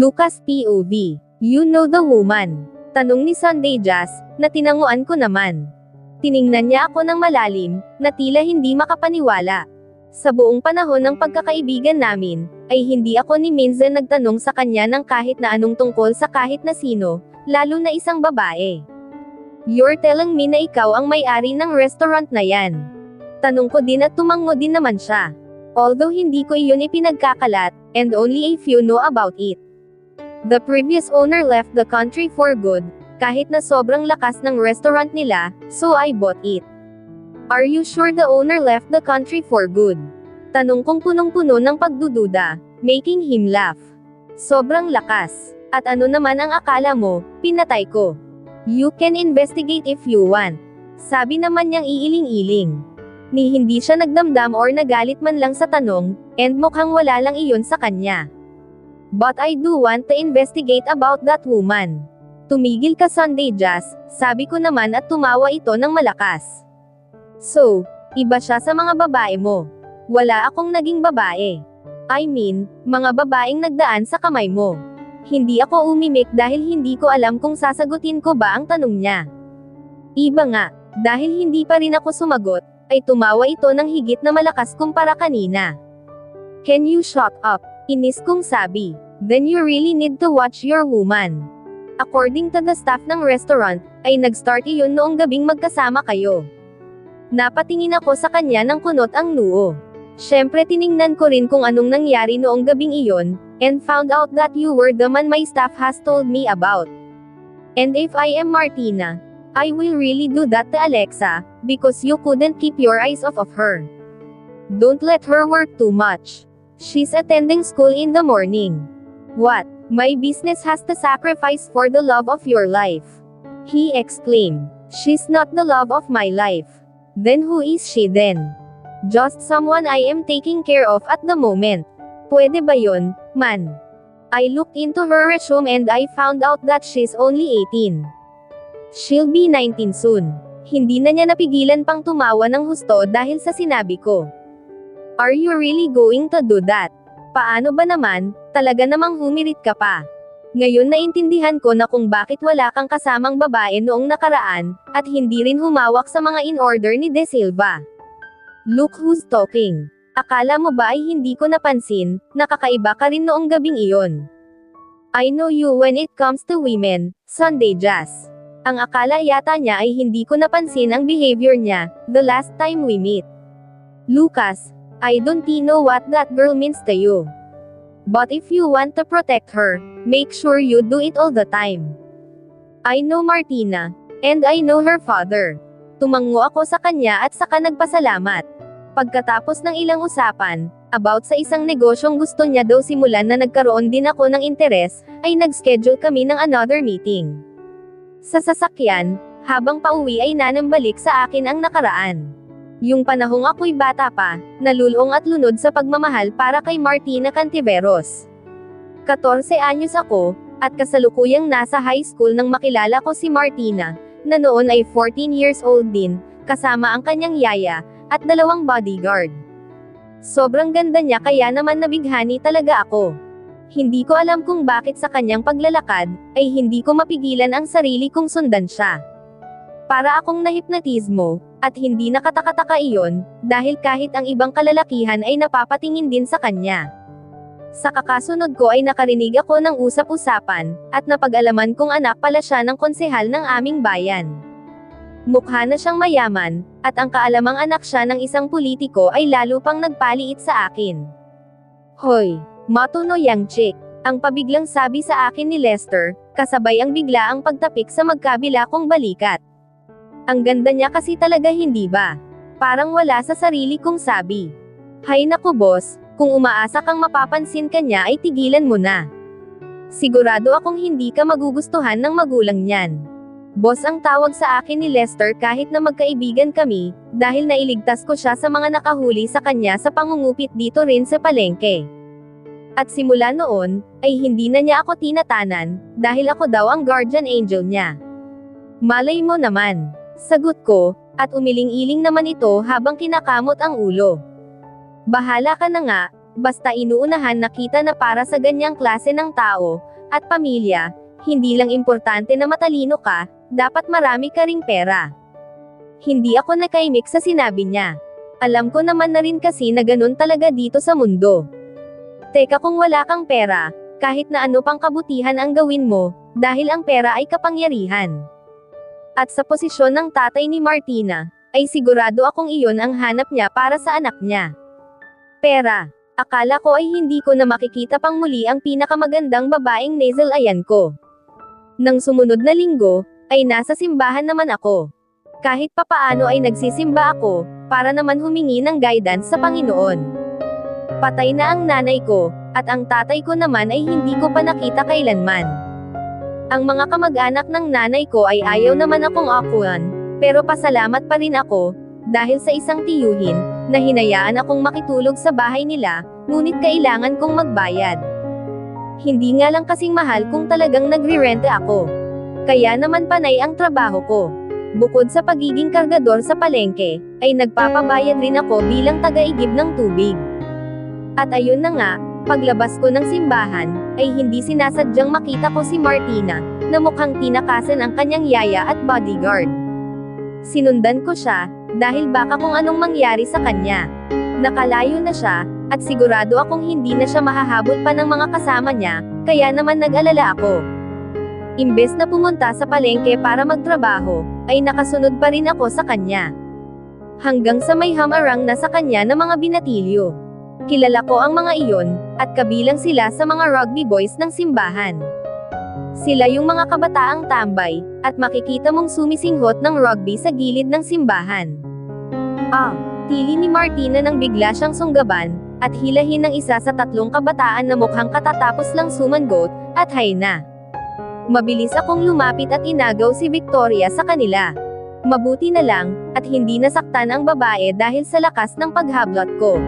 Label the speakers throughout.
Speaker 1: Lucas POV. You know the woman. Tanong ni Sunday Jazz, na tinanguan ko naman. Tiningnan niya ako ng malalim, na tila hindi makapaniwala. Sa buong panahon ng pagkakaibigan namin, ay hindi ako ni minsan nagtanong sa kanya ng kahit na anong tungkol sa kahit na sino, lalo na isang babae. You're telling me na ikaw ang may-ari ng restaurant na yan. Tanong ko din at tumango din naman siya. Although hindi ko iyon ipinagkakalat, and only a few know about it. The previous owner left the country for good, kahit na sobrang lakas ng restaurant nila, so I bought it. Are you sure the owner left the country for good? Tanong kong punong-puno ng pagdududa, making him laugh. Sobrang lakas. At ano naman ang akala mo, pinatay ko. You can investigate if you want. Sabi naman niyang iiling-iling. Ni hindi siya nagdamdam or nagalit man lang sa tanong, and mukhang wala lang iyon sa kanya. But I do want to investigate about that woman. Tumigil ka Sunday Jazz, sabi ko naman at tumawa ito ng malakas. So, iba siya sa mga babae mo. Wala akong naging babae. I mean, mga babaeng nagdaan sa kamay mo. Hindi ako umimik dahil hindi ko alam kung sasagutin ko ba ang tanong niya. Iba nga, dahil hindi pa rin ako sumagot, ay tumawa ito ng higit na malakas kumpara kanina. Can you shut up? Inis kong sabi. Then you really need to watch your woman. According to the staff ng restaurant, ay nag-start iyon noong gabing magkasama kayo. Napatingin ako sa kanya ng kunot ang noo. Siyempre tiningnan ko rin kung anong nangyari noong gabing iyon, and found out that you were the man my staff has told me about. And if I am Martina, I will really do that to Alexa, because you couldn't keep your eyes off of her. Don't let her work too much. She's attending school in the morning. What? My business has to sacrifice for the love of your life. He exclaimed. She's not the love of my life. Then who is she then? Just someone I am taking care of at the moment. Pwede ba yun, man? I looked into her resume and I found out that she's only 18. She'll be 19 soon. Hindi na niya napigilan pang tumawa ng husto dahil sa sinabi ko. Are you really going to do that? Paano ba naman, talaga namang humirit ka pa. Ngayon naintindihan ko na kung bakit wala kang kasamang babae noong nakaraan, at hindi rin humawak sa mga in-order ni De Silva. Look who's talking. Akala mo ba ay hindi ko napansin, nakakaiba ka rin noong gabing iyon. I know you when it comes to women, Sunday Jazz. Ang akala yata niya ay hindi ko napansin ang behavior niya, the last time we meet. Lucas, I don't know what that girl means to you. But if you want to protect her, make sure you do it all the time. I know Martina, and I know her father. Tumango ako sa kanya at saka nagpasalamat. Pagkatapos ng ilang usapan, about sa isang negosyong gusto niya daw simulan na nagkaroon din ako ng interes, ay nag-schedule kami ng another meeting. Sa sasakyan, habang pauwi ay nanambalik sa akin ang nakaraan. Yung panahong ako'y bata pa, nalulong at lunod sa pagmamahal para kay Martina Cantiveros. 14 anyos ako, at kasalukuyang nasa high school nang makilala ko si Martina, na noon ay 14 years old din, kasama ang kanyang yaya, at 2 bodyguard. Sobrang ganda niya kaya naman nabighani talaga ako. Hindi ko alam kung bakit sa kanyang paglalakad, ay hindi ko mapigilan ang sarili kong sundan siya. Para akong nahipnotismo, at hindi nakatakataka iyon, dahil kahit ang ibang kalalakihan ay napapatingin din sa kanya. Sa kakasunod ko ay nakarinig ako ng usap-usapan, at napag-alaman kong anak pala siya ng konsehal ng aming bayan. Mukha na siyang mayaman, at ang kaalamang anak siya ng isang politiko ay lalo pang nagpaliit sa akin. Hoy, matuno yang chick, ang pabiglang sabi sa akin ni Lester, kasabay ang bigla ang pagtapik sa magkabila kong balikat. Ang ganda niya kasi talaga hindi ba? Parang wala sa sarili kong sabi. Hay naku boss, kung umaasa kang mapapansin ka niya ay tigilan mo na. Sigurado akong hindi ka magugustuhan ng magulang niyan. Boss ang tawag sa akin ni Lester kahit na magkaibigan kami, dahil nailigtas ko siya sa mga nakahuli sa kanya sa pangungupit dito rin sa palengke. At simula noon, ay hindi na niya ako tinatanan, dahil ako daw ang guardian angel niya. Malay mo naman. Sagot ko, at umiling-iling naman ito habang kinakamot ang ulo. Bahala ka na nga, Basta inuunahan na kita na para sa ganyang klase ng tao, at pamilya, hindi lang importante na matalino ka, dapat marami ka ring pera. Hindi ako nakaimik sa sinabi niya. Alam ko naman na rin kasi na ganun talaga dito sa mundo. Teka, kung wala kang pera, kahit na ano pang kabutihan ang gawin mo, dahil ang pera ay kapangyarihan. At sa posisyon ng tatay ni Martina, ay sigurado akong iyon ang hanap niya para sa anak niya. Pera. Akala ko ay hindi ko na makikita pang muli ang pinakamagandang babaeng nasal ayan ko. Nang sumunod na linggo, ay nasa simbahan naman ako. Kahit papaano ay nagsisimba ako, para naman humingi ng guidance sa Panginoon. Patay na ang nanay ko, at ang tatay ko naman ay hindi ko pa nakita kailanman. Ang mga kamag-anak ng nanay ko ay ayaw naman akong akuan, pero pasalamat pa rin ako, dahil sa isang tiyuhin, na hinayaan akong makitulog sa bahay nila, ngunit kailangan kong magbayad. Hindi nga lang kasing mahal kung talagang nagre-rent ako. Kaya naman panay ang trabaho ko. Bukod sa pagiging kargador sa palengke, ay nagpapabayad rin ako bilang taga-igib ng tubig. At ayun na nga, paglabas ko ng simbahan, ay hindi sinasadyang makita ko si Martina, na mukhang tinakasan ang kanyang yaya at bodyguard. Sinundan ko siya, dahil baka kung anong mangyari sa kanya. Nakalayo na siya, at sigurado akong hindi na siya mahahabol pa ng mga kasama niya, kaya naman nag-alala ako. Imbes na pumunta sa palengke para magtrabaho, ay nakasunod pa rin ako sa kanya. Hanggang sa may hamarang na sa kanya na mga binatilyo. Kilala ko ang mga iyon, at kabilang sila sa mga rugby boys ng simbahan. Sila yung mga kabataang tambay, at makikita mong sumisinghot ng rugby sa gilid ng simbahan. Tili ni Martina nang bigla siyang sunggaban, at hilahin ng isa sa tatlong kabataan na mukhang katatapos lang sumangot, at hay na. Mabilis akong lumapit at inagaw si Victoria sa kanila. Mabuti na lang, at hindi nasaktan ang babae dahil sa lakas ng paghablot ko.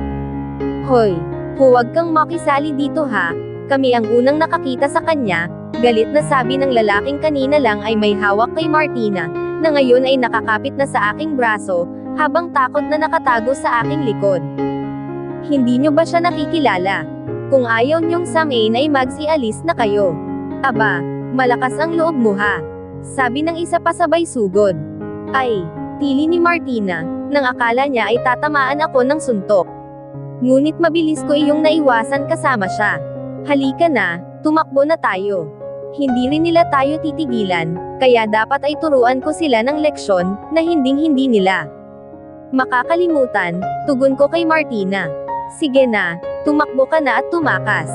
Speaker 1: Hoy, huwag kang makisali dito ha, kami ang unang nakakita sa kanya, galit na sabi ng lalaking kanina lang ay may hawak kay Martina, na ngayon ay nakakapit na sa aking braso, habang takot na nakatago sa aking likod. Hindi nyo ba siya nakikilala? Kung ayaw nyong samain ay magsialis na kayo. Aba, malakas ang loob mo ha. Sabi ng isa pa sabay sugod. Ay, tili ni Martina, nang akala niya ay tatamaan ako ng suntok. Ngunit mabilis ko iyong naiwasan kasama siya. Halika na, tumakbo na tayo. Hindi rin nila tayo titigilan, kaya dapat ay turuan ko sila ng leksyon, na hinding-hindi nila makakalimutan, tugon ko kay Martina. Sige na, tumakbo ka na at tumakas.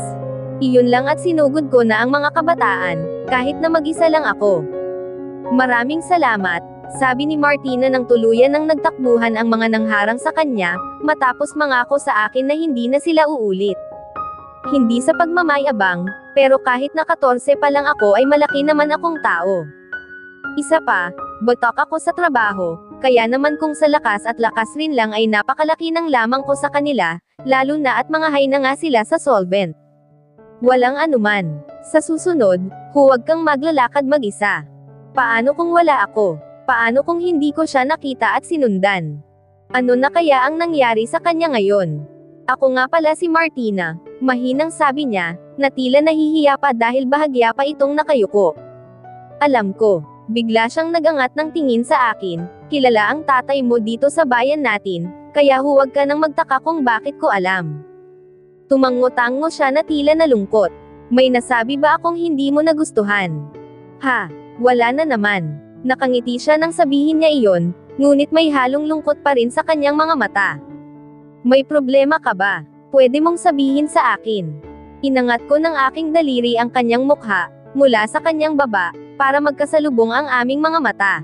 Speaker 1: Iyon lang at sinugod ko na ang mga kabataan, kahit na mag-isa lang ako. Maraming salamat, sabi ni Martina nang tuluyan ng nagtakbuhan ang mga nangharang sa kanya, matapos mangako sa akin na hindi na sila uulit. Hindi sa pagmamayabang, pero kahit na 14 pa lang ako ay malaki naman akong tao. Isa pa, botok ako sa trabaho, kaya naman kung sa lakas at lakas rin lang ay napakalaki ng lamang ko sa kanila, lalo na at mga high na nga sila sa solvent. Walang anuman. Sa susunod, huwag kang maglalakad mag-isa. Paano kung wala ako? Paano kung hindi ko siya nakita at sinundan? Ano na kaya ang nangyari sa kanya ngayon? Ako nga pala si Martina, mahinang sabi niya, na tila nahihiya pa dahil bahagya pa itong nakayuko. Alam ko, bigla siyang nagangat ng tingin sa akin, kilala ang tatay mo dito sa bayan natin, kaya huwag ka nang magtaka kung bakit ko alam. Tumango-tango siya na tila nalungkot. May nasabi ba akong hindi mo nagustuhan? Ha, wala na naman. Nakangiti siya nang sabihin niya iyon, ngunit may halong lungkot pa rin sa kanyang mga mata. May problema ka ba? Pwede mong sabihin sa akin. Inangat ko ng aking daliri ang kanyang mukha, mula sa kanyang baba, para magkasalubong ang aming mga mata.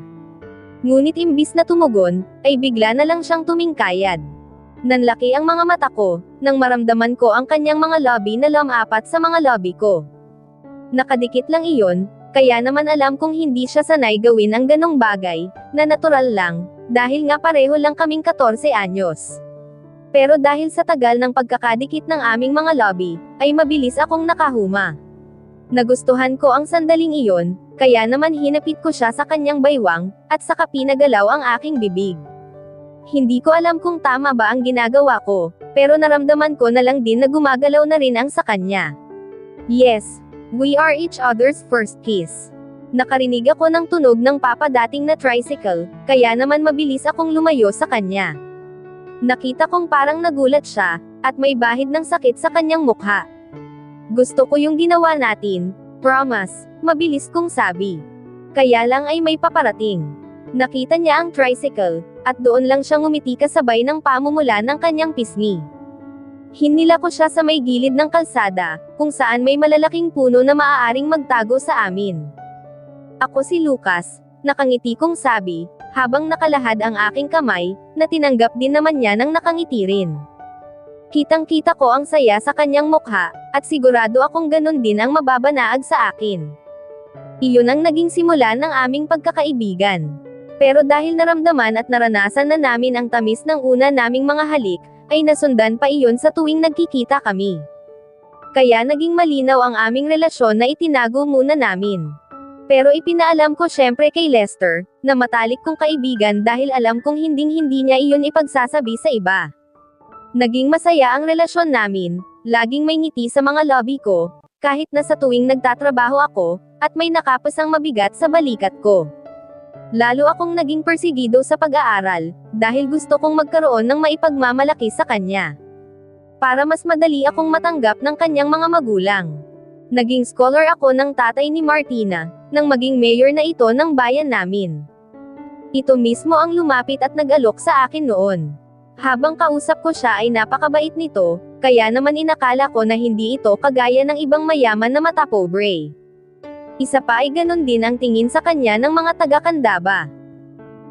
Speaker 1: Ngunit imbis na tumugon, ay bigla na lang siyang tumingkayad. Nanlaki ang mga mata ko, nang maramdaman ko ang kanyang mga labi na lumapat sa mga labi ko. Nakadikit lang iyon, kaya naman alam kong hindi siya sanay gawin ang ganong bagay, na natural lang, dahil nga pareho lang kaming 14 anyos. Pero dahil sa tagal ng pagkakadikit ng aming mga labi, ay mabilis akong nakahuma. Nagustuhan ko ang sandaling iyon, kaya naman hinapit ko siya sa kanyang baywang, at saka pinagalaw ang aking bibig. Hindi ko alam kung tama ba ang ginagawa ko, pero naramdaman ko na lang din na gumagalaw na rin ang sa kanya. Yes, we are each other's first kiss. Nakarinig ako ng tunog ng papadating na tricycle, kaya naman mabilis akong lumayo sa kanya. Nakita kong parang nagulat siya, at may bahid ng sakit sa kanyang mukha. Gusto ko yung ginawa natin, promise, mabilis kong sabi. Kaya lang ay may paparating. Nakita niya ang tricycle, at doon lang siya ngumiti kasabay ng pamumula ng kanyang pisngi. Hinila ko siya sa may gilid ng kalsada, kung saan may malalaking puno na maaaring magtago sa amin. Ako si Lucas, nakangiti kong sabi, habang nakalahad ang aking kamay, na tinanggap din naman niya ng nakangiti rin. Kitang-kita ko ang saya sa kanyang mukha, at sigurado akong ganun din ang mababanaag sa akin. Iyon ang naging simula ng aming pagkakaibigan. Pero dahil naramdaman at naranasan na namin ang tamis ng una naming mga halik, ay nasundan pa iyon sa tuwing nagkikita kami. Kaya naging malinaw ang aming relasyon na itinago muna namin. Pero ipinaalam ko syempre kay Lester, na matalik kong kaibigan dahil alam kong hinding-hindi niya iyon ipagsasabi sa iba. Naging masaya ang relasyon namin, laging may ngiti sa mga lobby ko, kahit na sa tuwing nagtatrabaho ako, at may nakapasang mabigat sa balikat ko. Lalo akong naging persigido sa pag-aaral, dahil gusto kong magkaroon ng maipagmamalaki sa kanya. Para mas madali akong matanggap ng kanyang mga magulang. Naging scholar ako ng tatay ni Martina, nang maging mayor na ito ng bayan namin. Ito mismo ang lumapit at nag-alok sa akin noon. Habang kausap ko siya ay napakabait nito, kaya naman inakala ko na hindi ito kagaya ng ibang mayaman na matapobre. Isa pa ay ganun din ang tingin sa kanya ng mga taga-Candaba.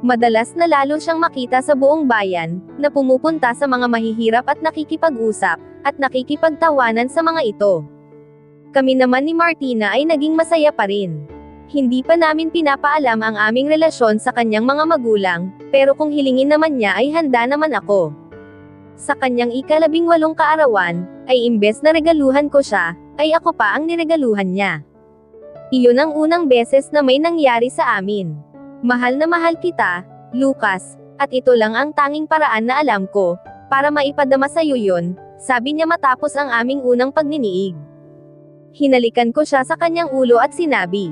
Speaker 1: Madalas na lalo siyang makita sa buong bayan, na pumupunta sa mga mahihirap at nakikipag-usap, at nakikipagtawanan sa mga ito. Kami naman ni Martina ay naging masaya pa rin. Hindi pa namin pinapaalam ang aming relasyon sa kanyang mga magulang, pero kung hilingin naman niya ay handa naman ako. Sa kanyang ika-18 kaarawan, ay imbes na regaluhan ko siya, ay ako pa ang niregaluhan niya. Iyon ang unang beses na may nangyari sa amin. Mahal na mahal kita, Lucas, at ito lang ang tanging paraan na alam ko, para maipadama sa iyo yun, sabi niya matapos ang aming unang pagniniig. Hinalikan ko siya sa kanyang ulo at sinabi,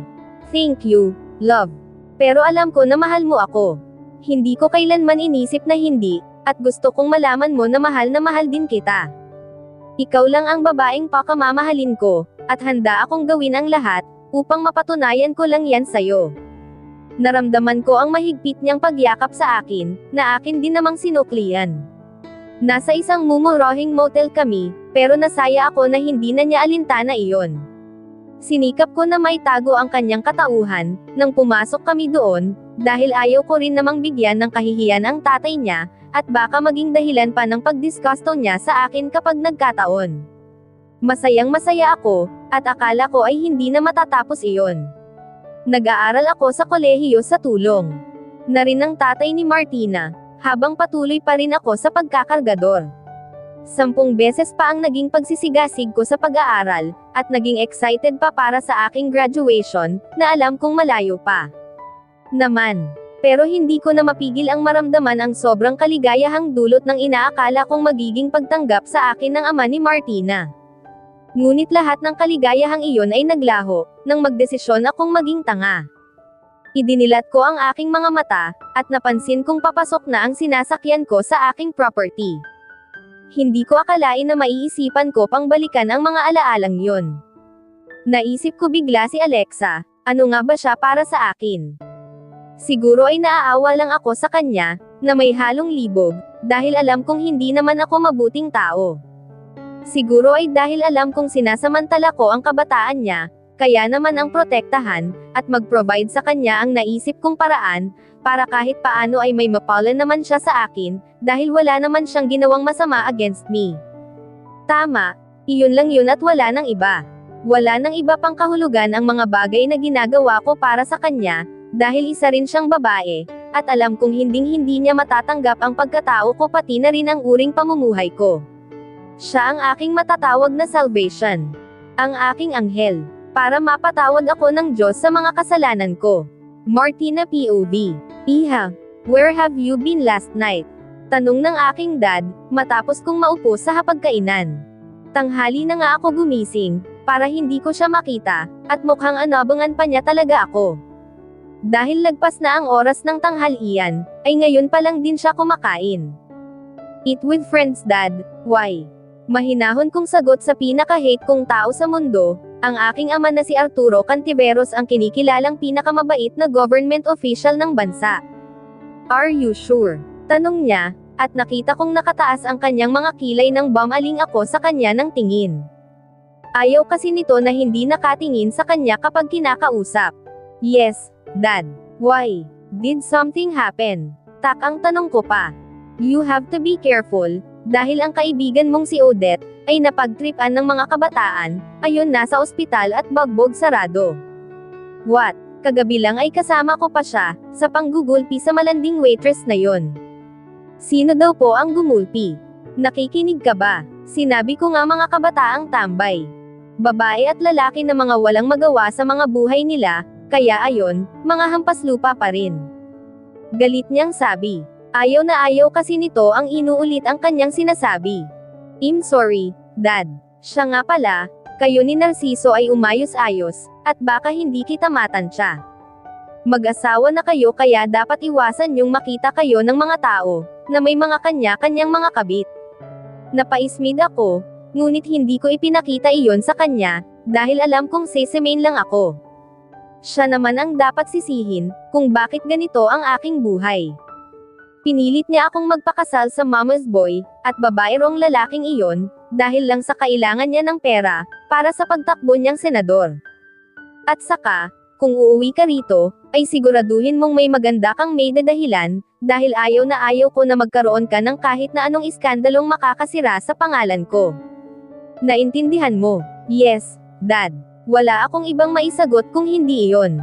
Speaker 1: "Thank you, love. Pero alam ko na mahal mo ako. Hindi ko kailanman inisip na hindi, at gusto kong malaman mo na mahal din kita. Ikaw lang ang babaeng pakamamahalin ko, at handa akong gawin ang lahat, upang mapatunayan ko lang yan sa'yo." Naramdaman ko ang mahigpit niyang pagyakap sa akin, na akin din namang sinuklian. Nasa isang mumurahing motel kami, pero nasaya ako na hindi na niya alintana iyon. Sinikap ko na maitago ang kanyang katauhan, nang pumasok kami doon, dahil ayaw ko rin namang bigyan ng kahihiyan ang tatay niya, at baka maging dahilan pa ng pagdisgusto niya sa akin kapag nagkataon. Masayang masaya ako, at akala ko ay hindi na matatapos iyon. Nag-aaral ako sa kolehiyo sa tulong na rin ng tatay ni Martina, habang patuloy pa rin ako sa pagkakargador. 10 beses pa ang naging pagsisigasig ko sa pag-aaral, at naging excited pa para sa aking graduation, na alam kong malayo pa naman. Pero hindi ko na mapigil ang maramdaman ang sobrang kaligayahang dulot ng inaakala kong magiging pagtanggap sa akin ng ama ni Martina. Ngunit lahat ng kaligayahang iyon ay naglaho, nang magdesisyon akong maging tanga. Idinilat ko ang aking mga mata, at napansin kong papasok na ang sinasakyan ko sa aking property. Hindi ko akalain na maiisipan ko pang balikan ang mga alaalang yon. Naisip ko bigla si Alexa, ano nga ba siya para sa akin? Siguro ay naaawa lang ako sa kanya, na may halong libog, dahil alam kong hindi naman ako mabuting tao. Siguro ay dahil alam kong sinasamantala ko ang kabataan niya, kaya naman ang protektahan, at mag-provide sa kanya ang naisip kong paraan, para kahit paano ay may mapalan naman siya sa akin, dahil wala naman siyang ginawang masama against me. Tama, iyon lang yun at wala nang iba. Wala nang iba pang kahulugan ang mga bagay na ginagawa ko para sa kanya, dahil isa rin siyang babae, at alam kong hinding-hindi niya matatanggap ang pagkatao ko pati na rin ang uring pamumuhay ko. Siya ang aking matatawag na salvation. Ang aking anghel. Para mapatawad ako ng Diyos sa mga kasalanan ko. Martina POV. Iha, where have you been last night? Tanong ng aking dad, matapos kong maupo sa hapagkainan. Tanghali na nga ako gumising, para hindi ko siya makita, at mukhang anabangan pa niya talaga ako. Dahil lagpas na ang oras ng tanghalian, ay ngayon pa lang din siya kumakain. Eat with friends dad, why? Mahinahon kong sagot sa pinaka-hate kong tao sa mundo, ang aking ama na si Arturo Cantiveros ang kinikilalang pinakamabait na government official ng bansa. Are you sure? Tanong niya, at nakita kong nakataas ang kanyang mga kilay nang bumaling ako sa kanya ng tingin. Ayaw kasi nito na hindi nakatingin sa kanya kapag kinakausap. Yes, Dad. Why? Did something happen? Tak ang tanong ko pa. You have to be careful, dahil ang kaibigan mong si Odette, ay napagtripan ng mga kabataan, ayon nasa ospital at bagbog sarado. What? Kagabi lang ay kasama ko pa siya, sa panggugulpi sa malanding waitress na yon. Sino daw po ang gumulpi? Nakikinig ka ba? Sinabi ko nga mga kabataang tambay. Babae at lalaki na mga walang magawa sa mga buhay nila, kaya ayon, mga hampas lupa pa rin. Galit niyang sabi. Ayaw na ayaw kasi nito ang inuulit ang kanyang sinasabi. I'm sorry, Dad. Siya nga pala, kayo ni Narciso ay umayos-ayos, at baka hindi kita matansya. Mag-asawa na kayo kaya dapat iwasan yung makita kayo ng mga tao, na may mga kanya-kanyang mga kabit. Napaismid ako, ngunit hindi ko ipinakita iyon sa kanya, dahil alam kong sesemain lang ako. Siya naman ang dapat sisihin, kung bakit ganito ang aking buhay. Pinilit niya akong magpakasal sa mama's boy, at babaerong lalaking iyon, dahil lang sa kailangan niya ng pera, para sa pagtakbo niyang senador. At saka, kung uuwi ka rito, ay siguraduhin mong may maganda kang may dadahilan, dahil ayaw na ayaw ko na magkaroon ka ng kahit na anong iskandalong makakasira sa pangalan ko. Naintindihan mo? Yes, Dad. Wala akong ibang maisagot kung hindi iyon.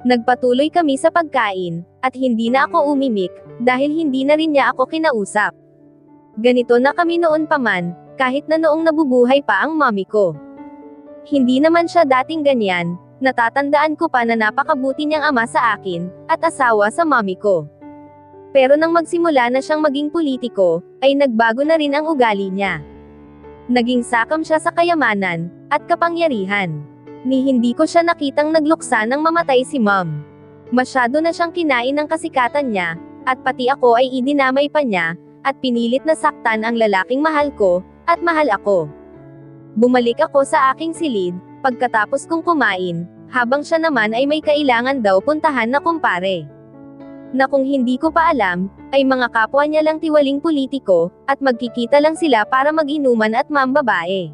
Speaker 1: Nagpatuloy kami sa pagkain, at hindi na ako umimik, dahil hindi na rin niya ako kinausap. Ganito na kami noon pa man, kahit na noong nabubuhay pa ang mommy ko. Hindi naman siya dating ganyan, natatandaan ko pa na napakabuti niyang ama sa akin, at asawa sa mommy ko. Pero nang magsimula na siyang maging politiko, ay nagbago na rin ang ugali niya. Naging sakam siya sa kayamanan, at kapangyarihan. Ni hindi ko siya nakitang nagluksa nang mamatay si mom. Masyado na siyang kinain ng kasikatan niya, at pati ako ay idinamay pa niya, at pinilit na saktan ang lalaking mahal ko, at mahal ako. Bumalik ako sa aking silid, pagkatapos kong kumain, habang siya naman ay may kailangan daw puntahan na kumpare. Na kung hindi ko pa alam, ay mga kapwa niya lang tiwaling politiko, at magkikita lang sila para mag-inuman at mambabae.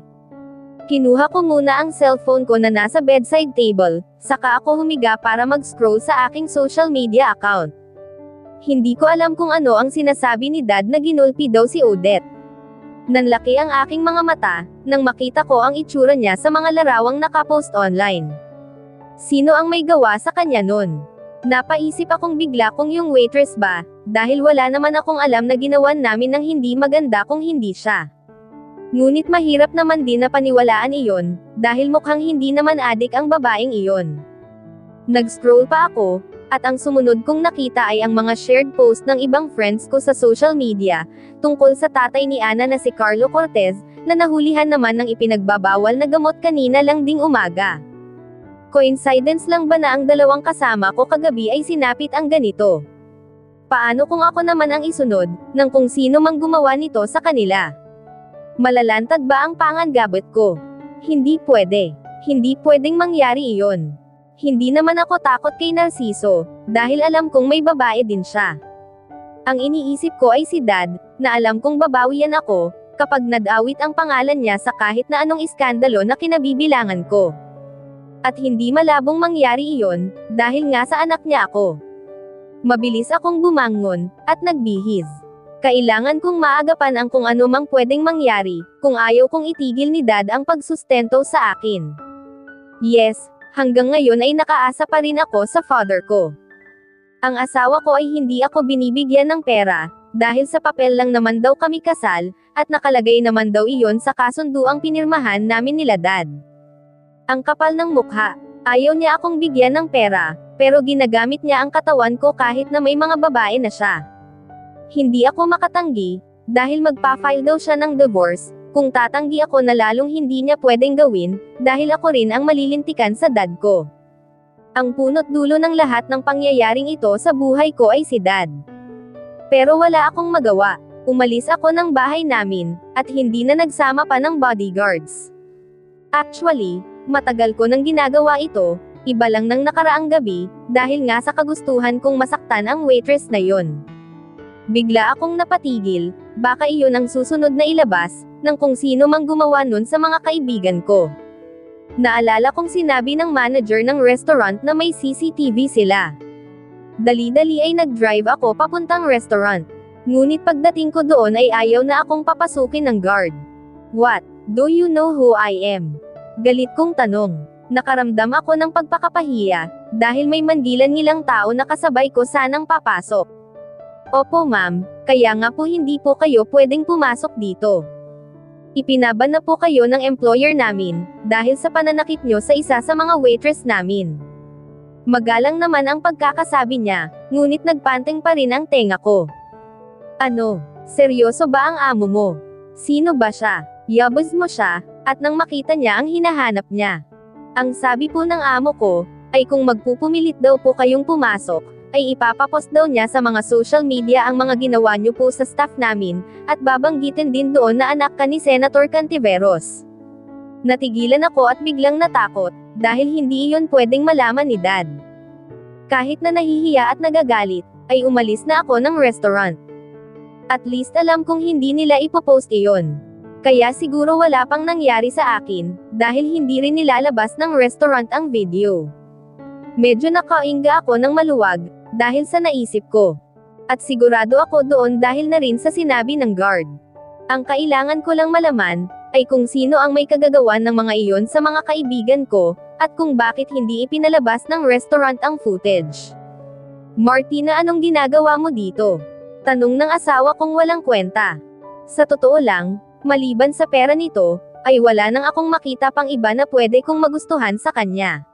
Speaker 1: Kinuha ko muna ang cellphone ko na nasa bedside table, saka ako humiga para mag-scroll sa aking social media account. Hindi ko alam kung ano ang sinasabi ni Dad na ginulpi daw si Odette. Nanlaki ang aking mga mata, nang makita ko ang itsura niya sa mga larawang nakapost online. Sino ang may gawa sa kanya nun? Napaisip akong bigla kung yung waitress ba, dahil wala naman akong alam na ginawan namin ng hindi maganda kung hindi siya. Ngunit mahirap naman din na paniwalaan iyon, dahil mukhang hindi naman adik ang babaeng iyon. Nag-scroll pa ako, at ang sumunod kong nakita ay ang mga shared post ng ibang friends ko sa social media, tungkol sa tatay ni Ana na si Carlo Cortez, na nahulihan naman ng ipinagbabawal na gamot kanina lang ding umaga. Coincidence lang ba na ang dalawang kasama ko kagabi ay sinapit ang ganito? Paano kung ako naman ang isunod, ng kung sino mang gumawa nito sa kanila? Malalantad ba ang pangangagat ko? Hindi pwede. Hindi pwedeng mangyari iyon. Hindi naman ako takot kay Narciso, dahil alam kong may babae din siya. Ang iniisip ko ay si Dad, na alam kong babawian ako, kapag nadawit ang pangalan niya sa kahit na anong iskandalo na kinabibilangan ko. At hindi malabong mangyari iyon, dahil nga sa anak niya ako. Mabilis akong bumangon, at nagbihis. Kailangan kong maagapan ang kung ano mang pwedeng mangyari, kung ayaw kong itigil ni Dad ang pagsustento sa akin. Yes, hanggang ngayon ay nakaasa pa rin ako sa father ko. Ang asawa ko ay hindi ako binibigyan ng pera, dahil sa papel lang naman daw kami kasal, at nakalagay naman daw iyon sa kasunduang pinirmahan namin nila Dad. Ang kapal ng mukha, ayaw niya akong bigyan ng pera, pero ginagamit niya ang katawan ko kahit na may mga babae na siya. Hindi ako makatanggi, dahil magpa-file daw siya ng divorce, kung tatanggi ako na lalong hindi niya pwedeng gawin, dahil ako rin ang malilintikan sa dad ko. Ang punot dulo ng lahat ng pangyayaring ito sa buhay ko ay si dad. Pero wala akong magawa. Umalis ako ng bahay namin, at hindi na nagsama pa ng bodyguards. Actually, matagal ko nang ginagawa ito, iba lang nang nakaraang gabi, dahil nga sa kagustuhan kong masaktan ang waitress na yon. Bigla akong napatigil, baka iyon ang susunod na ilabas, ng kung sino mang gumawa nun sa mga kaibigan ko. Naalala kong sinabi ng manager ng restaurant na may CCTV sila. Dali-dali ay nag-drive ako papuntang restaurant. Ngunit pagdating ko doon ay ayaw na akong papasukin ng guard. What? Do you know who I am? Galit kong tanong. Nakaramdam ako ng pagpakapahiya, dahil may mandilan-ngilang tao na kasabay ko sanang papasok. Opo ma'am, kaya nga po hindi po kayo pwedeng pumasok dito. Ipinaban na po kayo ng employer namin, dahil sa pananakit nyo sa isa sa mga waitress namin. Magalang naman ang pagkakasabi niya, ngunit nagpanteng pa rin ang tenga ko. Ano? Seryoso ba ang amo mo? Sino ba siya? Yabos mo siya, at nang makita niya ang hinahanap niya. Ang sabi po ng amo ko, ay kung magpupumilit daw po kayong pumasok, ay ipapapost daw niya sa mga social media ang mga ginawa niyo po sa staff namin, at babanggitin din doon na anak ka ni Senator Cantiveros. Natigilan ako at biglang natakot, dahil hindi iyon pwedeng malaman ni Dad. Kahit na nahihiya at nagagalit, ay umalis na ako ng restaurant. At least alam kong hindi nila ipopost iyon. Kaya siguro wala pang nangyari sa akin, dahil hindi rin nilalabas ng restaurant ang video. Medyo nakaingga ako ng maluwag, dahil sa naisip ko. At sigurado ako doon dahil na rin sa sinabi ng guard. Ang kailangan ko lang malaman, ay kung sino ang may kagagawan ng mga iyon sa mga kaibigan ko, at kung bakit hindi ipinalabas ng restaurant ang footage. Martina, anong ginagawa mo dito? Tanong ng asawa kong walang kwenta. Sa totoo lang, maliban sa pera nito, ay wala nang akong makita pang iba na pwede kong magustuhan sa kanya.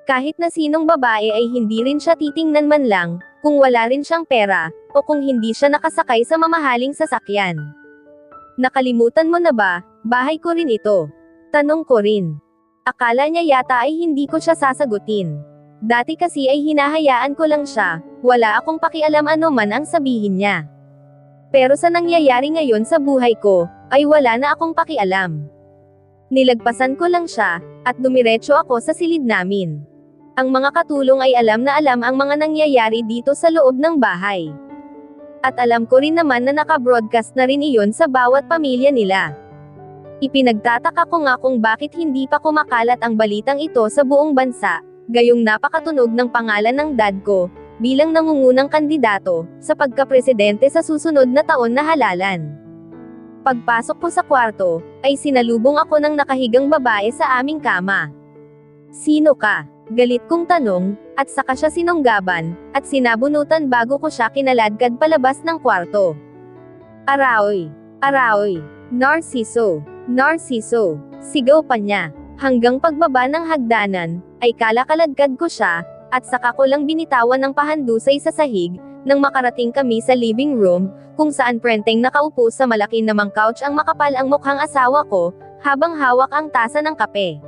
Speaker 1: Kahit na sinong babae ay hindi rin siya titingnan man lang, kung wala rin siyang pera, o kung hindi siya nakasakay sa mamahaling sasakyan. Nakalimutan mo na ba, bahay ko rin ito? Tanong ko rin. Akala niya yata ay hindi ko siya sasagutin. Dati kasi ay hinahayaan ko lang siya, wala akong pakialam ano man ang sabihin niya. Pero sa nangyayari ngayon sa buhay ko, ay wala na akong pakialam. Nilagpasan ko lang siya, at dumiretso ako sa silid namin. Ang mga katulong ay alam na alam ang mga nangyayari dito sa loob ng bahay. At alam ko rin naman na naka-broadcast na rin iyon sa bawat pamilya nila. Ipinagtataka ko nga kung bakit hindi pa kumakalat ang balitang ito sa buong bansa, gayong napakatunog ng pangalan ng dad ko, bilang nangungunang kandidato, sa pagkapresidente sa susunod na taon na halalan. Pagpasok ko sa kwarto, ay sinalubong ako ng nakahigang babae sa aming kama. Sino ka? Galit kong tanong, at saka siya sinunggaban, at sinabunutan bago ko siya kinaladkad palabas ng kwarto. Araoy! Araoy! Narciso! Narciso! Sigaw pa niya. Hanggang pagbaba ng hagdanan, ay kalakaladkad ko siya, at saka ko lang binitawan ng pahandusay sa sahig, nang makarating kami sa living room, kung saan prenteng nakaupo sa malaki namang couch ang makapal ang mukhang asawa ko, habang hawak ang tasa ng kape.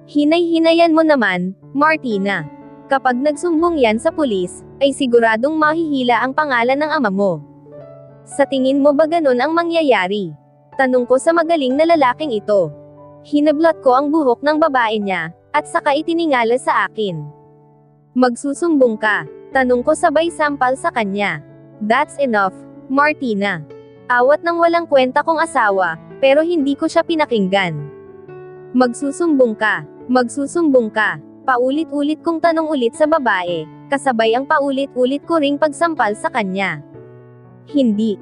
Speaker 1: Hinay-hinayan mo naman, Martina. Kapag nagsumbong yan sa pulis, ay siguradong mahihila ang pangalan ng ama mo. Sa tingin mo ba ganun ang mangyayari? Tanong ko sa magaling na lalaking ito. Hinablot ko ang buhok ng babae niya, at saka itiningala sa akin. Magsusumbong ka? Tanong ko sabay sampal sa kanya. That's enough, Martina. Awat ng walang kwenta kong asawa, pero hindi ko siya pinakinggan. Magsusumbong ka? Magsusumbong ka? Paulit-ulit kong tanong ulit sa babae, kasabay ang paulit-ulit ko ring pagsampal sa kanya. Hindi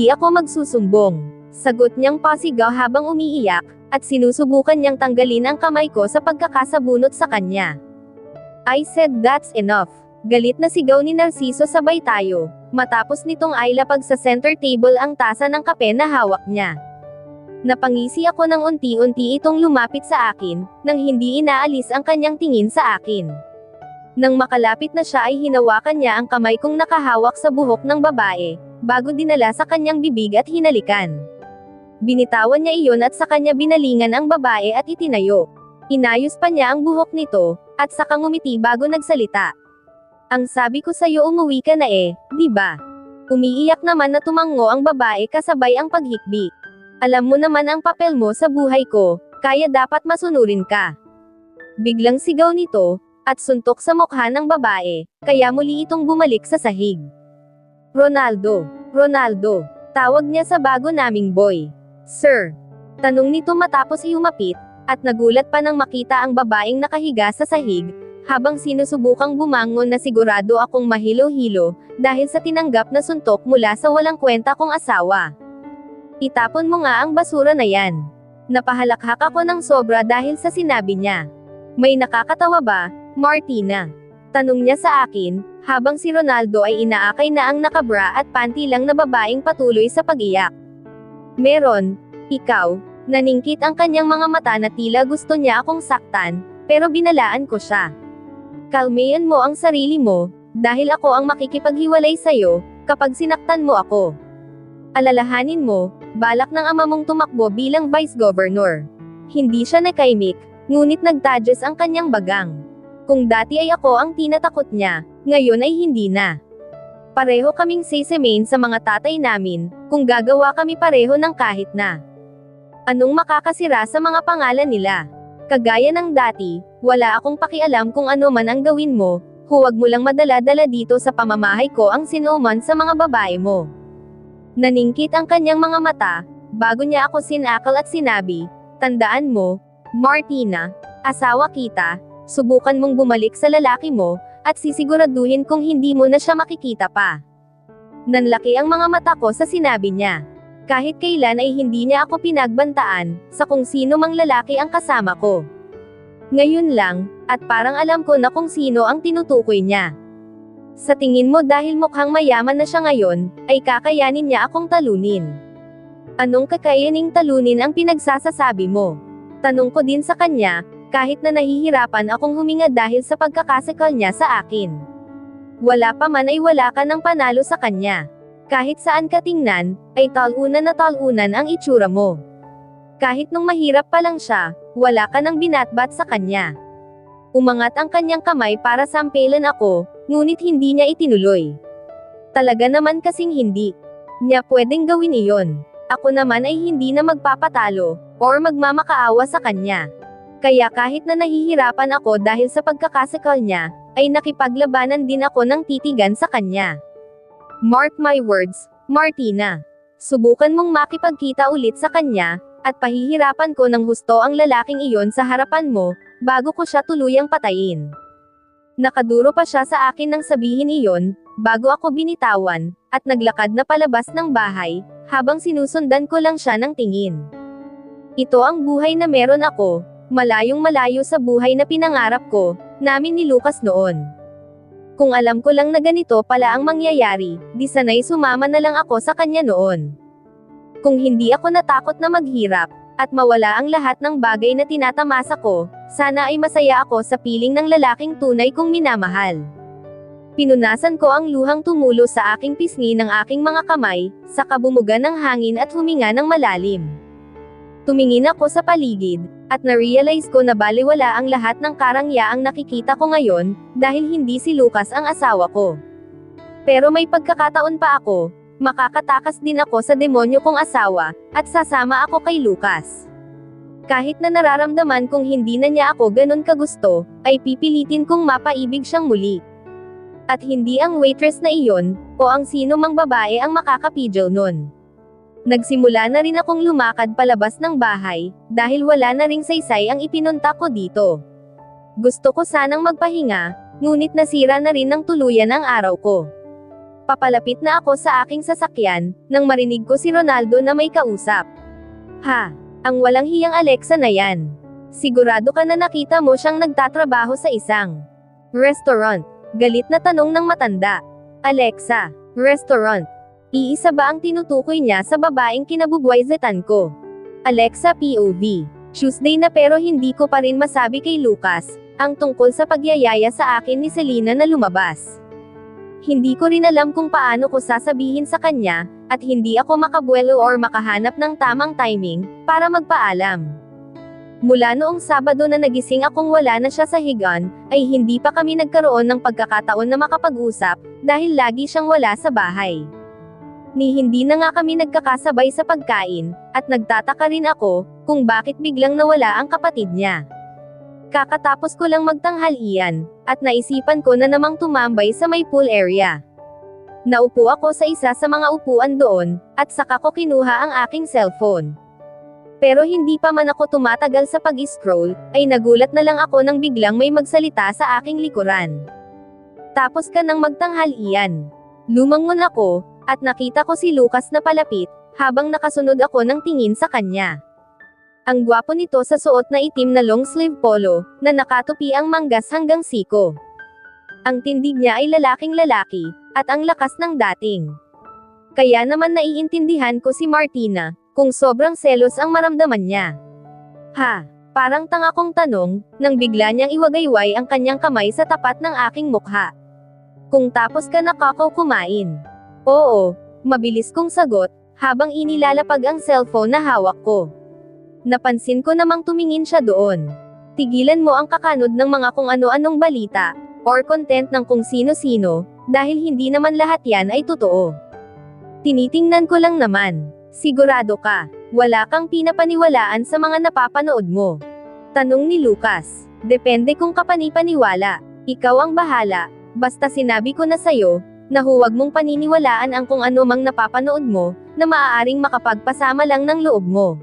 Speaker 1: ako magsusumbong. Sagot niyang pasigaw habang umiiyak, at sinusubukan niyang tanggalin ang kamay ko sa pagkakasabunot sa kanya. I said that's enough. Galit na sigaw ni Narciso sabay tayo, matapos nitong ailapag sa center table ang tasa ng kape na hawak niya. Napangisi ako nang unti-unti itong lumapit sa akin, nang hindi inaalis ang kanyang tingin sa akin. Nang makalapit na siya ay hinawakan niya ang kamay kong nakahawak sa buhok ng babae, bago dinala sa kanyang bibig at hinalikan. Binitawan niya iyon at sa kanya binalingan ang babae at itinayo. Inayos pa niya ang buhok nito, at saka ngumiti bago nagsalita. Ang sabi ko sa'yo umuwi ka na di ba? Umiiyak naman na tumango ang babae kasabay ang paghikbi. Alam mo naman ang papel mo sa buhay ko, kaya dapat masunurin ka. Biglang sigaw nito, at suntok sa mukha ng babae, kaya muli itong bumalik sa sahig. Ronaldo, Ronaldo, tawag niya sa bago naming boy. Sir, tanong nito matapos iumapit, at nagulat pa nang makita ang babaeng nakahiga sa sahig, habang sinusubukang bumangon na sigurado akong mahilo-hilo, dahil sa tinanggap na suntok mula sa walang kwenta kong asawa. Itapon mo nga ang basura na yan. Napahalakhak ako ng sobra dahil sa sinabi niya. May nakakatawa ba, Martina? Tanong niya sa akin, habang si Ronaldo ay inaakay na ang nakabra at panty lang na babaeng patuloy sa pag-iyak. Meron, ikaw, naningkit ang kanyang mga mata na tila gusto niya akong saktan, pero binalaan ko siya. Kalmayan mo ang sarili mo, dahil ako ang makikipaghiwalay sa'yo, kapag sinaktan mo ako. Alalahanin mo, balak ng ama mong tumakbo bilang vice governor. Hindi siya nakaimik, ngunit nagtadyos ang kanyang bagang. Kung dati ay ako ang tinatakot niya, ngayon ay hindi na. Pareho kaming sisemain sa mga tatay namin, kung gagawa kami pareho ng kahit na. Anong makakasira sa mga pangalan nila? Kagaya ng dati, wala akong pakialam kung ano man ang gawin mo, huwag mo lang madala-dala dito sa pamamahay ko ang sinuman sa mga babae mo. Naningkit ang kanyang mga mata, bago niya ako sinakal at sinabi, tandaan mo, Martina, asawa kita, subukan mong bumalik sa lalaki mo, at sisiguraduhin kung hindi mo na siya makikita pa. Nanlaki ang mga mata ko sa sinabi niya. Kahit kailan ay hindi niya ako pinagbantaan, sa kung sino mang lalaki ang kasama ko. Ngayon lang, at parang alam ko na kung sino ang tinutukoy niya. Sa tingin mo dahil mukhang mayaman na siya ngayon, ay kakayanin niya akong talunin. Anong kakayaning talunin ang pinagsasasabi mo? Tanong ko din sa kanya, kahit na nahihirapan akong huminga dahil sa pagkakasikal niya sa akin. Wala pa man ay wala ka ng panalo sa kanya. Kahit saan ka tingnan, ay talunan na talunan ang itsura mo. Kahit nung mahirap pa lang siya, wala ka nang binatbat sa kanya. Umangat ang kanyang kamay para sampelan ako, ngunit hindi niya itinuloy. Talaga naman kasing hindi niya pwedeng gawin iyon. Ako naman ay hindi na magpapatalo, or magmamakaawa sa kanya. Kaya kahit na nahihirapan ako dahil sa pagkakasikal niya, ay nakipaglabanan din ako ng titigan sa kanya. Mark my words, Martina. Subukan mong makipagkita ulit sa kanya, at pahihirapan ko ng husto ang lalaking iyon sa harapan mo, bago ko siya tuluyang patayin. Nakaduro pa siya sa akin nang sabihin iyon, bago ako binitawan, at naglakad na palabas ng bahay, habang sinusundan ko lang siya ng tingin. Ito ang buhay na meron ako, malayong malayo sa buhay na pinangarap ko, namin ni Lucas noon. Kung alam ko lang na ganito pala ang mangyayari, di sanay sumama na lang ako sa kanya noon. Kung hindi ako natakot na maghirap, at mawala ang lahat ng bagay na tinatamasa ko, sana ay masaya ako sa piling ng lalaking tunay kong minamahal. Pinunasan ko ang luhang tumulo sa aking pisngi ng aking mga kamay, saka bumuga ng hangin at huminga ng malalim. Tumingin ako sa paligid, at na-realize ko na baliwala ang lahat ng karangyaang nakikita ko ngayon, dahil hindi si Lucas ang asawa ko. Pero may pagkakataon pa ako, makakatakas din ako sa demonyo kong asawa, at sasama ako kay Lucas. Kahit na nararamdaman kong hindi na niya ako ganun kagusto, ay pipilitin kong mapaibig siyang muli. At hindi ang waitress na iyon, o ang sino mang babae ang makakapigil nun. Nagsimula na rin akong lumakad palabas ng bahay, dahil wala na ring saysay ang ipinunta ko dito. Gusto ko sanang magpahinga, ngunit nasira na rin ng tuluyan ang araw ko. Papalapit na ako sa aking sasakyan, nang marinig ko si Ronaldo na may kausap. Ha, ang walang hiyang Alexa na yan. Sigurado ka na nakita mo siyang nagtatrabaho sa isang restaurant? Galit na tanong ng matanda. Alexa, restaurant. Iisa ba ang tinutukoy niya sa babaeng kinabubuwayzetan ko? Alexa POV. Tuesday na pero hindi ko pa rin masabi kay Lucas, ang tungkol sa pagyayaya sa akin ni Selena na lumabas. Hindi ko rin alam kung paano ko sasabihin sa kanya, at hindi ako makabuelo or makahanap ng tamang timing, para magpaalam. Mula noong Sabado na nagising akong wala na siya sa higaan, ay hindi pa kami nagkaroon ng pagkakataon na makapag-usap, dahil lagi siyang wala sa bahay. Ni hindi na nga kami nagkakasabay sa pagkain, at nagtataka rin ako, kung bakit biglang nawala ang kapatid niya. Kakatapos ko lang magtanghalian, at naisipan ko na namang tumambay sa may pool area. Naupo ako sa isa sa mga upuan doon, at saka ko kinuha ang aking cellphone. Pero hindi pa man ako tumatagal sa pag-scroll, ay nagulat na lang ako nang biglang may magsalita sa aking likuran. Tapos ka nang magtanghalian. Lumangon ako, at nakita ko si Lucas na palapit, habang nakasunod ako ng tingin sa kanya. Ang gwapo nito sa suot na itim na long sleeve polo, na nakatupi ang manggas hanggang siko. Ang tindig niya ay lalaking lalaki, at ang lakas ng dating. Kaya naman naiintindihan ko si Martina, kung sobrang selos ang maramdaman niya. Ha? Parang tanga kong tanong, nang bigla niyang iwagayway ang kanyang kamay sa tapat ng aking mukha. Kung tapos ka nakakaw kumain. Oo, mabilis kong sagot, habang inilalapag ang cellphone na hawak ko. Napansin ko namang tumingin siya doon. Tigilan mo ang kakanod ng mga kung ano-anong balita, or content ng kung sino-sino, dahil hindi naman lahat yan ay totoo. Tinitingnan ko lang naman. Sigurado ka, wala kang pinapaniwalaan sa mga napapanood mo? Tanong ni Lucas. Depende kung kapanipaniwala. Ikaw ang bahala, basta sinabi ko na sa'yo, na huwag mong paniniwalaan ang kung ano mang napapanood mo, na maaaring makapagpasama lang ng loob mo.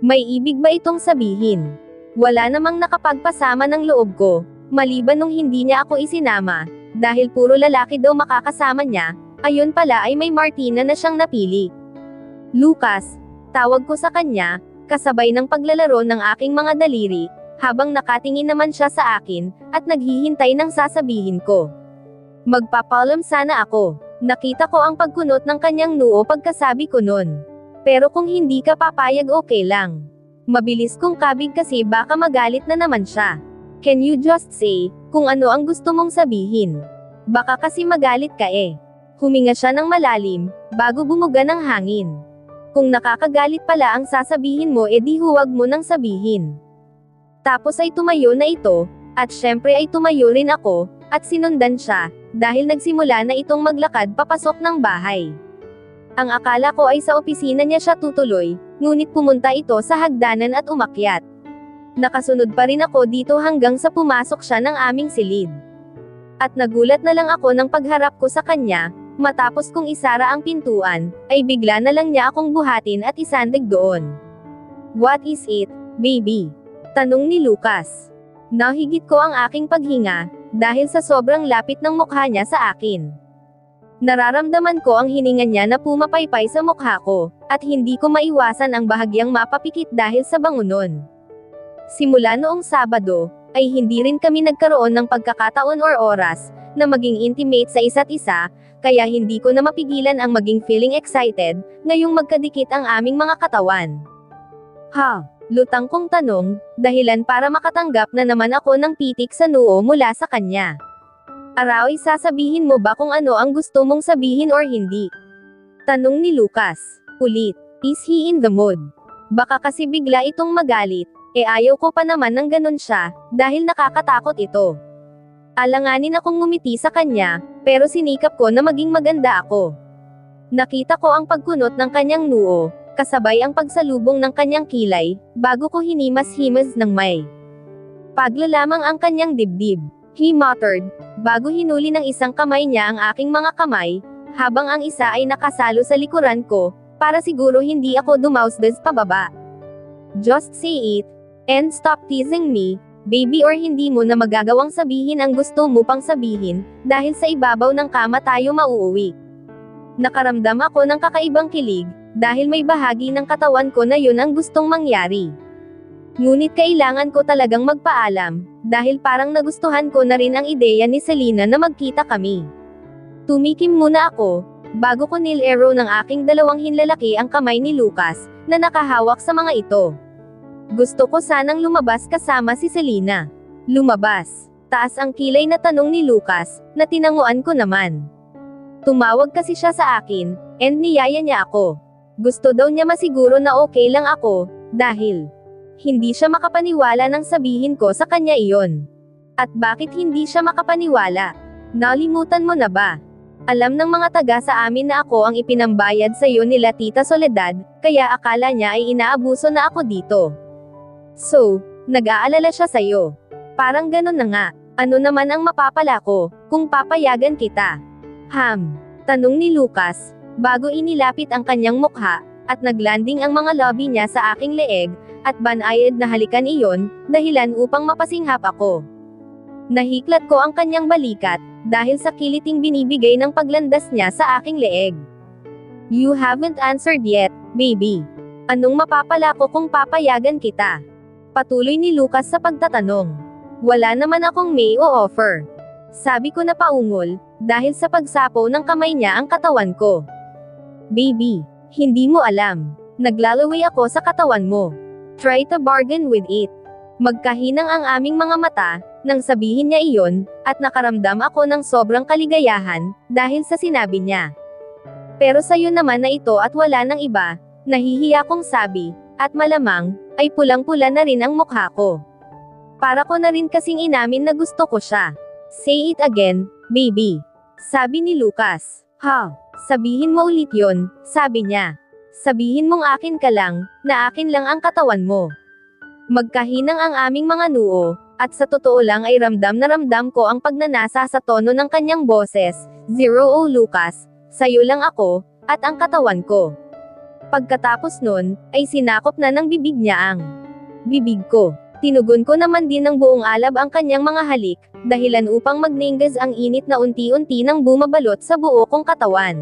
Speaker 1: May ibig ba itong sabihin? Wala namang nakapagpasama ng loob ko, maliban nung hindi niya ako isinama, dahil puro lalaki daw makakasama niya, ayun pala ay may Martina na siyang napili. Lucas, tawag ko sa kanya, kasabay ng paglalaro ng aking mga daliri, habang nakatingin naman siya sa akin, at naghihintay ng sasabihin ko. Magpapaalam sana ako. Nakita ko ang pagkunot ng kanyang noo pagkasabi ko nun. Pero kung hindi ka papayag okay lang. Mabilis kong kabig kasi baka magalit na naman siya. Can you just say, kung ano ang gusto mong sabihin? Baka kasi magalit ka eh. Huminga siya ng malalim, bago bumuga ng hangin. Kung nakakagalit pala ang sasabihin mo edi huwag mo nang sabihin. Tapos ay tumayo na ito, at syempre ay tumayo rin ako, at sinundan siya, dahil nagsimula na itong maglakad papasok ng bahay. Ang akala ko ay sa opisina niya siya tutuloy, ngunit pumunta ito sa hagdanan at umakyat. Nakasunod pa rin ako dito hanggang sa pumasok siya ng aming silid. At nagulat na lang ako ng pagharap ko sa kanya, matapos kong isara ang pintuan, ay bigla na lang niya akong buhatin at isandig doon. What is it, baby? Tanong ni Lucas. Nahigit ko ang aking paghinga, dahil sa sobrang lapit ng mukha niya sa akin. Nararamdaman ko ang hininga niya na pumapaypay sa mukha ko, at hindi ko maiwasan ang bahagyang mapapikit dahil sa bango nun. Simula noong Sabado, ay hindi rin kami nagkaroon ng pagkakataon or oras, na maging intimate sa isa't isa, kaya hindi ko na mapigilan ang maging feeling excited, ngayong magkadikit ang aming mga katawan. Ha? Lutang kong tanong, dahilan para makatanggap na naman ako ng pitik sa noo mula sa kanya. Araw sasabihin mo ba kung ano ang gusto mong sabihin or hindi? Tanong ni Lucas. Ulit, is he in the mood? Baka kasi bigla itong magalit, ayaw ko pa naman ng ganun siya, dahil nakakatakot ito. Alanganin akong ngumiti sa kanya, pero sinikap ko na maging maganda ako. Nakita ko ang pagkunot ng kanyang noo, kasabay ang pagsalubong ng kanyang kilay, bago ko hinimas-himas ng may paglalamang ang kanyang dibdib. He muttered, bago hinuli ng isang kamay niya ang aking mga kamay, habang ang isa ay nakasalo sa likuran ko, para siguro hindi ako dumausdas pababa. Just say it, and stop teasing me, baby, or hindi mo na magagawang sabihin ang gusto mo pang sabihin, dahil sa ibabaw ng kama tayo mauuwi. Nakaramdam ako ng kakaibang kilig, dahil may bahagi ng katawan ko na yun ang gustong mangyari. Ngunit kailangan ko talagang magpaalam, dahil parang nagustuhan ko na rin ang ideya ni Selena na magkita kami. Tumikim muna ako, bago ko nilaro ng aking dalawang hinlalaki ang kamay ni Lucas, na nakahawak sa mga ito. Gusto ko sanang lumabas kasama si Selena. Lumabas. Taas ang kilay na tanong ni Lucas, na tinanguan ko naman. Tumawag kasi siya sa akin, and niyaya niya ako. Gusto daw niya masiguro na okay lang ako, dahil hindi siya makapaniwala nang sabihin ko sa kanya iyon. At bakit hindi siya makapaniwala? Nalimutan mo na ba? Alam ng mga taga sa amin na ako ang ipinambayad sa iyo nila Tita Soledad, kaya akala niya ay inaabuso na ako dito. So, nag-aalala siya sa'yo. Parang ganun na nga. Ano naman ang mapapala ko, kung papayagan kita? Tanong ni Lucas, bago inilapit ang kanyang mukha, at naglanding ang mga labi niya sa aking leeg, at banayad na halikan iyon, dahilan upang mapasinghap ako. Nahiklat ko ang kanyang balikat, dahil sa kiliting binibigay ng paglandas niya sa aking leeg. You haven't answered yet, baby. Anong mapapala ko kung papayagan kita? Patuloy ni Lucas sa pagtatanong. Wala naman akong may o-offer. Sabi ko na paungol, dahil sa pagsapaw ng kamay niya ang katawan ko. Baby, hindi mo alam. Naglalaway ako sa katawan mo. Try to bargain with it. Magkahinang ang aming mga mata, nang sabihin niya iyon, at nakaramdam ako ng sobrang kaligayahan, dahil sa sinabi niya. Pero sa'yo naman na ito at wala nang iba, nahihiya kong sabi, at malamang, ay pulang-pula na rin ang mukha ko. Para ko na rin kasing inamin na gusto ko siya. Say it again, baby. Sabi ni Lucas. Sabihin mo ulit yon, sabi niya. Sabihin mong akin ka lang, na akin lang ang katawan mo. Magkahinang ang aming mga noo, at sa totoo lang ay ramdam na ramdam ko ang pagnanasa sa tono ng kanyang boses. O Lucas, sa'yo lang ako, at ang katawan ko. Pagkatapos nun, ay sinakop na ng bibig niya ang bibig ko. Tinugon ko naman din ng buong alab ang kanyang mga halik, dahilan upang magninggas ang init na unti-unti nang bumabalot sa buo kong katawan.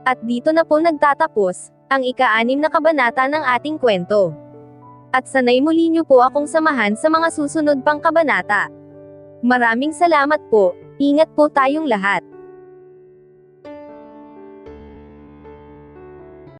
Speaker 1: At dito na po nagtatapos, ang ika-6 na kabanata ng ating kwento. At sanay muli niyo po akong samahan sa mga susunod pang kabanata. Maraming salamat po, ingat po tayong lahat.